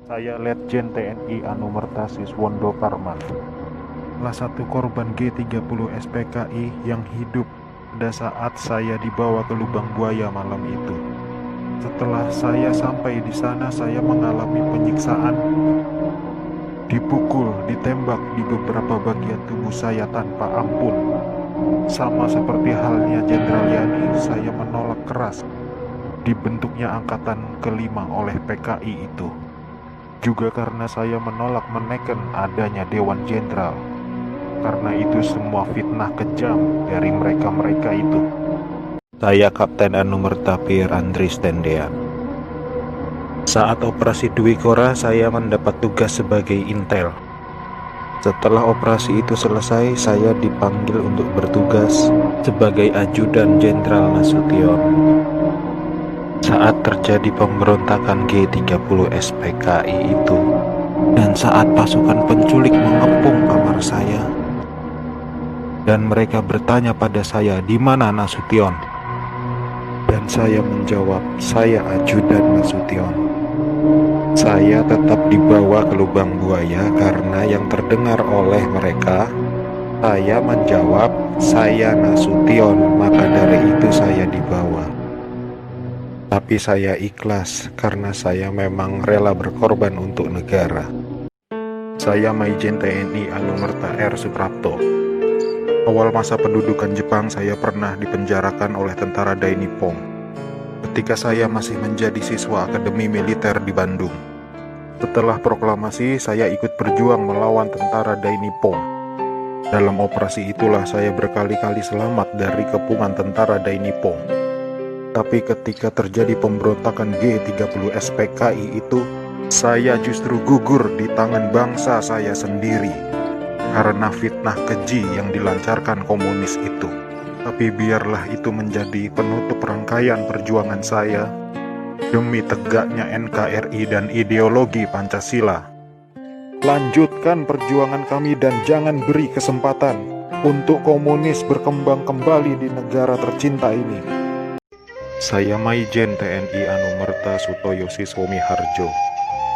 Saya Letjen TNI Anumerta Siswondo Karman, salah satu korban G30 SPKI yang hidup pada saat saya dibawa ke lubang buaya malam itu. Setelah saya sampai di sana, saya mengalami penyiksaan, dipukul, ditembak di beberapa bagian tubuh saya tanpa ampun. Sama seperti halnya Jenderal Yani, saya menolak keras dibentuknya angkatan kelima oleh PKI itu. Juga karena saya menolak menekan adanya Dewan Jenderal. Karena itu semua fitnah kejam dari mereka-mereka itu. Saya Kapten Anumerta Pier Andris Tendean. Saat operasi Dwi Kora, saya mendapat tugas sebagai intel. Setelah operasi itu selesai, saya dipanggil untuk bertugas sebagai ajudan Jenderal Nasution. Saat terjadi pemberontakan G30 SPKI itu, dan saat pasukan penculik mengepung kamar saya, dan mereka bertanya pada saya, "Di mana Nasution?" Dan saya menjawab, "Saya ajudan Nasution." Saya tetap dibawa ke lubang buaya karena yang terdengar oleh mereka, saya menjawab, "Saya Nasution," maka dari itu saya dibawa. Tapi saya ikhlas karena saya memang rela berkorban untuk negara. Saya Maijen TNI Anumerta R. Suprapto. Awal masa pendudukan Jepang, saya pernah dipenjarakan oleh tentara Dai Nippon ketika saya masih menjadi siswa Akademi Militer di Bandung. Setelah proklamasi, saya ikut berjuang melawan tentara Dai Nippon. Dalam operasi itulah saya berkali-kali selamat dari kepungan tentara Dai Nippon. Tapi ketika terjadi pemberontakan G30 SPKI itu, saya justru gugur di tangan bangsa saya sendiri karena fitnah keji yang dilancarkan komunis itu. Tapi biarlah itu menjadi penutup rangkaian perjuangan saya demi tegaknya NKRI dan ideologi Pancasila. Lanjutkan perjuangan kami dan jangan beri kesempatan untuk komunis berkembang kembali di negara tercinta ini. Saya Maijen TNI Anumerta Sutoyo Siswomi Harjo.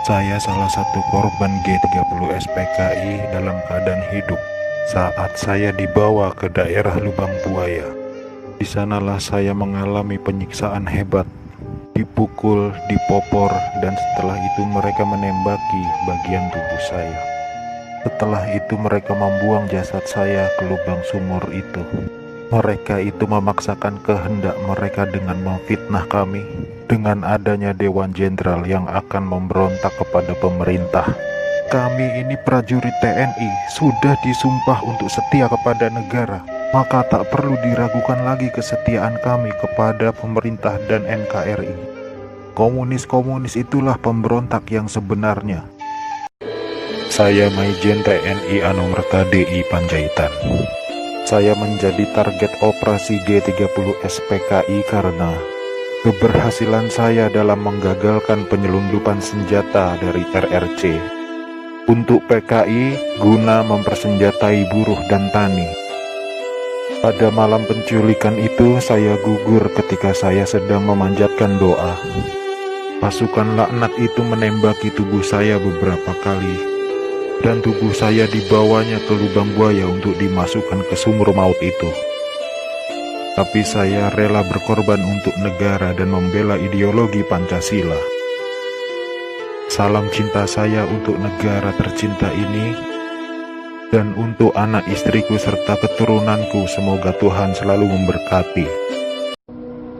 Saya salah satu korban G30 SPKI dalam keadaan hidup saat saya dibawa ke daerah Lubang Buaya. Di sanalah saya mengalami penyiksaan hebat, dipukul, dipopor, dan setelah itu mereka menembaki bagian tubuh saya. Setelah itu mereka membuang jasad saya ke lubang sumur itu. Mereka itu memaksakan kehendak mereka dengan memfitnah kami dengan adanya Dewan Jenderal yang akan memberontak kepada pemerintah. Kami ini prajurit TNI, sudah disumpah untuk setia kepada negara, maka tak perlu diragukan lagi kesetiaan kami kepada pemerintah dan NKRI. Komunis-komunis itulah pemberontak yang sebenarnya. Saya Maijen TNI Anumerta DI Panjaitan. Saya menjadi target operasi G30 SPKI karena keberhasilan saya dalam menggagalkan penyelundupan senjata dari RRC untuk PKI guna mempersenjatai buruh dan tani. Pada malam penculikan itu, saya gugur ketika saya sedang memanjatkan doa. Pasukan laknat itu menembaki tubuh saya beberapa kali, dan tubuh saya dibawanya ke lubang buaya untuk dimasukkan ke sumur maut itu. Tapi saya rela berkorban untuk negara dan membela ideologi Pancasila. Salam cinta saya untuk negara tercinta ini, dan untuk anak istriku serta keturunanku, semoga Tuhan selalu memberkati.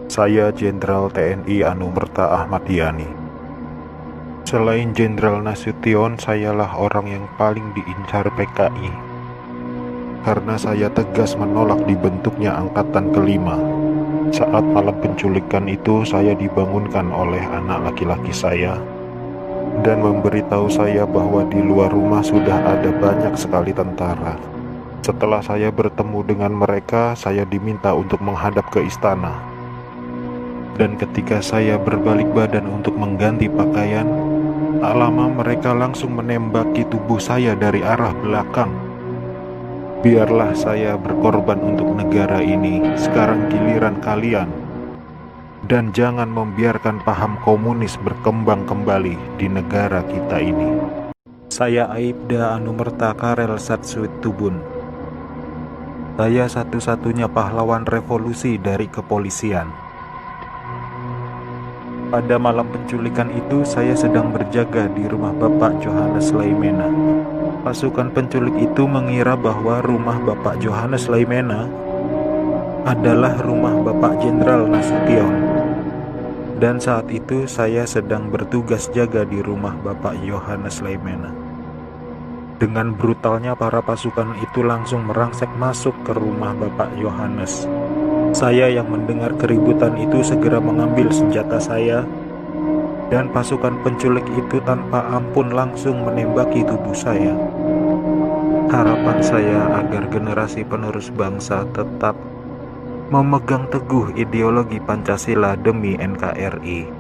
Saya Jenderal TNI Anumerta Ahmad Yani. Selain Jenderal Nasution, sayalah orang yang paling diincar PKI. Karena saya tegas menolak dibentuknya angkatan kelima. Saat malam penculikan itu, saya dibangunkan oleh anak laki-laki saya dan memberitahu saya bahwa di luar rumah sudah ada banyak sekali tentara. Setelah saya bertemu dengan mereka, saya diminta untuk menghadap ke istana. Dan ketika saya berbalik badan untuk mengganti pakaian, tak lama mereka langsung menembaki tubuh saya dari arah belakang. Biarlah saya berkorban untuk negara ini, sekarang giliran kalian. dan jangan membiarkan paham komunis berkembang kembali di negara kita ini. Saya Aibda Anumerta Karel Satsuit Tubun. Saya satu-satunya pahlawan revolusi dari kepolisian. Pada malam penculikan itu, saya sedang berjaga di rumah Bapak Johannes Laimena. Pasukan penculik itu mengira bahwa rumah Bapak Johannes Laimena adalah rumah Bapak Jenderal Nasution. Dan saat itu saya sedang bertugas jaga di rumah Bapak Johannes Laimena. Dengan brutalnya para pasukan itu langsung merangsek masuk ke rumah Bapak Johannes. Saya yang mendengar keributan itu segera mengambil senjata saya, dan pasukan penculik itu tanpa ampun langsung menembaki tubuh saya. Harapan saya agar generasi penerus bangsa tetap memegang teguh ideologi Pancasila demi NKRI.